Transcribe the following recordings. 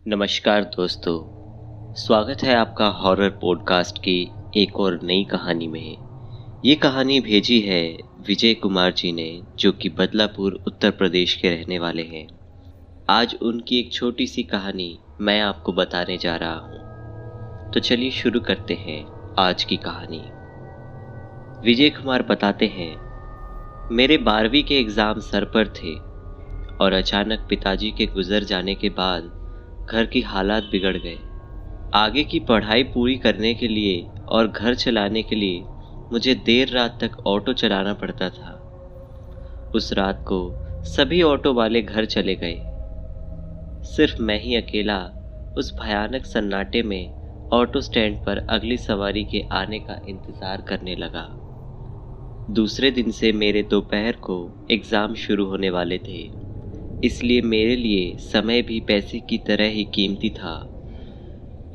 नमस्कार दोस्तों, स्वागत है आपका हॉरर पॉडकास्ट की एक और नई कहानी में। ये कहानी भेजी है विजय कुमार जी ने, जो कि बदलापुर उत्तर प्रदेश के रहने वाले हैं। आज उनकी एक छोटी सी कहानी मैं आपको बताने जा रहा हूँ। तो चलिए शुरू करते हैं आज की कहानी। विजय कुमार बताते हैं, मेरे 12वीं के एग्ज़ाम सर पर थे और अचानक पिताजी के गुजर जाने के बाद घर की हालात बिगड़ गए। आगे की पढ़ाई पूरी करने के लिए और घर चलाने के लिए मुझे देर रात तक ऑटो चलाना पड़ता था। उस रात को सभी ऑटो वाले घर चले गए। सिर्फ मैं ही अकेला उस भयानक सन्नाटे में ऑटो स्टैंड पर अगली सवारी के आने का इंतज़ार करने लगा। दूसरे दिन से मेरे दोपहर को एग्ज़ाम शुरू होने वाले थे, इसलिए मेरे लिए समय भी पैसे की तरह ही कीमती था।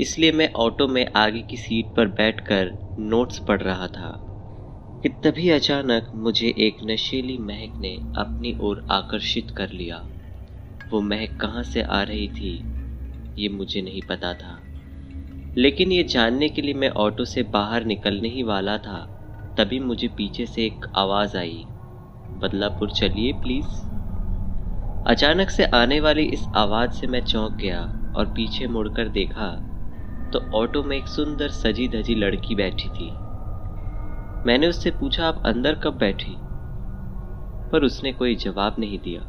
इसलिए मैं ऑटो में आगे की सीट पर बैठकर नोट्स पढ़ रहा था कि तभी अचानक मुझे एक नशीली महक ने अपनी ओर आकर्षित कर लिया। वो महक कहाँ से आ रही थी ये मुझे नहीं पता था, लेकिन ये जानने के लिए मैं ऑटो से बाहर निकलने ही वाला था, तभी मुझे पीछे से एक आवाज़ आई, बदलापुर चलिए प्लीज़। अचानक से आने वाली इस आवाज़ से मैं चौंक गया और पीछे मुड़कर देखा तो ऑटो में एक सुंदर सजी धजी लड़की बैठी थी। मैंने उससे पूछा, आप अंदर कब बैठी? पर उसने कोई जवाब नहीं दिया।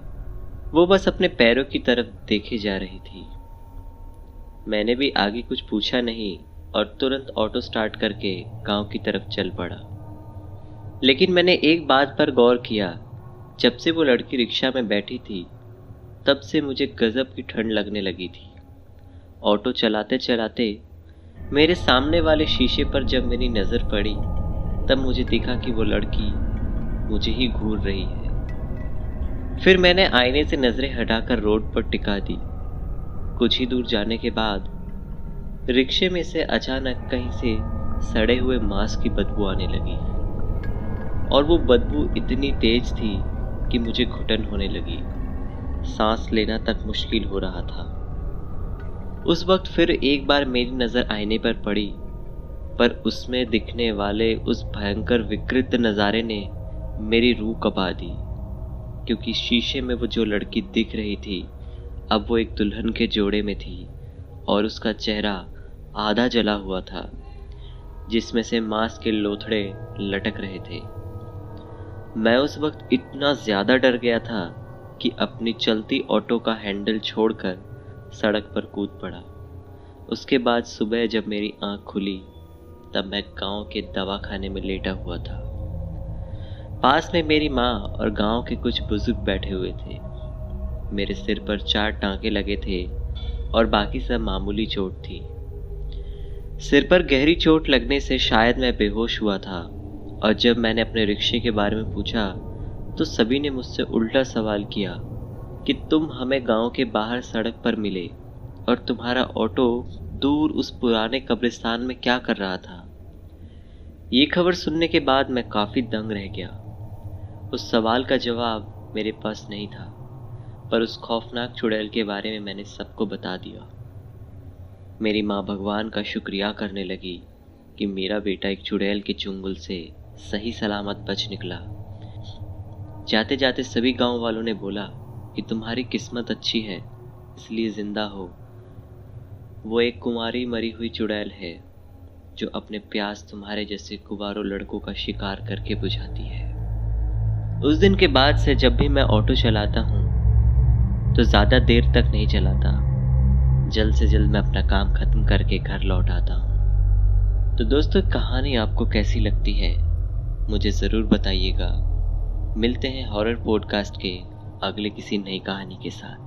वो बस अपने पैरों की तरफ देखे जा रही थी। मैंने भी आगे कुछ पूछा नहीं और तुरंत ऑटो स्टार्ट करके गांव की तरफ चल पड़ा। लेकिन मैंने एक बात पर गौर किया, जब से वो लड़की रिक्शा में बैठी थी तब से मुझे गजब की ठंड लगने लगी थी। ऑटो चलाते चलाते मेरे सामने वाले शीशे पर जब मेरी नज़र पड़ी तब मुझे दिखा कि वो लड़की मुझे ही घूर रही है। फिर मैंने आईने से नज़रें हटाकर रोड पर टिका दी। कुछ ही दूर जाने के बाद रिक्शे में से अचानक कहीं से सड़े हुए मांस की बदबू आने लगी और वो बदबू इतनी तेज थी कि मुझे घुटन होने लगी। सांस लेना तक मुश्किल हो रहा था। उस वक्त फिर एक बार मेरी नज़र आईने पर पड़ी, पर उसमें दिखने वाले उस भयंकर विकृत नज़ारे ने मेरी रूह कंपा दी, क्योंकि शीशे में वो जो लड़की दिख रही थी अब वो एक दुल्हन के जोड़े में थी और उसका चेहरा आधा जला हुआ था, जिसमें से मांस के लोथड़े लटक रहे थे। मैं उस वक्त इतना ज़्यादा डर गया था कि अपनी चलती ऑटो का हैंडल छोड़कर सड़क पर कूद पड़ा। उसके बाद सुबह जब मेरी आंख खुली तब मैं गांव के दवाखाने में लेटा हुआ था। पास में मेरी माँ और गांव के कुछ बुजुर्ग बैठे हुए थे। मेरे सिर पर 4 टांके लगे थे और बाकी सब मामूली चोट थी। सिर पर गहरी चोट लगने से शायद मैं बेहोश हुआ था, और जब मैंने अपने रिक्शे के बारे में पूछा तो सभी ने मुझसे उल्टा सवाल किया कि तुम हमें गांव के बाहर सड़क पर मिले और तुम्हारा ऑटो दूर उस पुराने कब्रिस्तान में क्या कर रहा था। ये खबर सुनने के बाद मैं काफ़ी दंग रह गया। उस सवाल का जवाब मेरे पास नहीं था, पर उस खौफनाक चुड़ैल के बारे में मैंने सबको बता दिया। मेरी माँ भगवान का शुक्रिया करने लगी कि मेरा बेटा एक चुड़ैल के चुंगल से सही सलामत बच निकला। जाते जाते सभी गांव वालों ने बोला कि तुम्हारी किस्मत अच्छी है, इसलिए जिंदा हो। वो एक कुंवारी मरी हुई चुड़ैल है जो अपने प्यास तुम्हारे जैसे कुंवारों लड़कों का शिकार करके बुझाती है। उस दिन के बाद से जब भी मैं ऑटो चलाता हूँ तो ज़्यादा देर तक नहीं चलाता। जल्द से जल्द मैं अपना काम ख़त्म करके घर लौट आता हूँ। तो दोस्तों, कहानी आपको कैसी लगती है मुझे ज़रूर बताइएगा। मिलते हैं हॉरर पॉडकास्ट के अगले किसी नई कहानी के साथ।